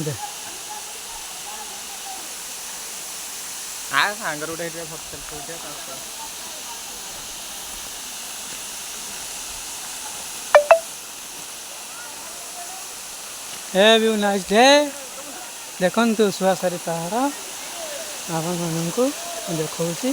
दे आ सांगर उठे फटल उठे हे व्यू नाइस डे देखंतु सुहासारी पहाड़ आपण माननकु देखौछि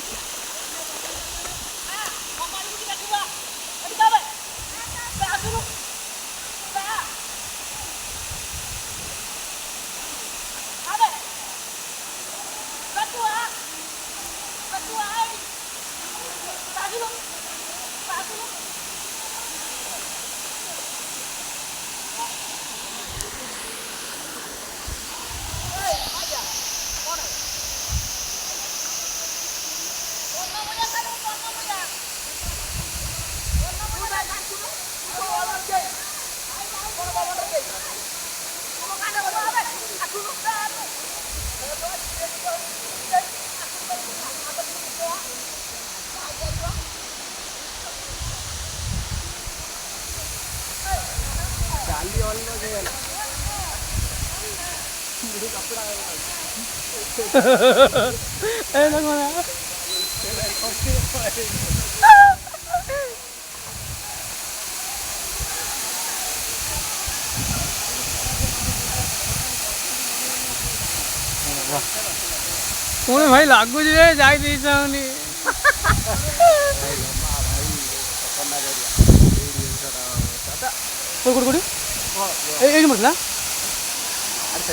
ए लगना पुणे भाई लागू जे जाई दी छौनी कोड़ी कोड़ी ए मतलब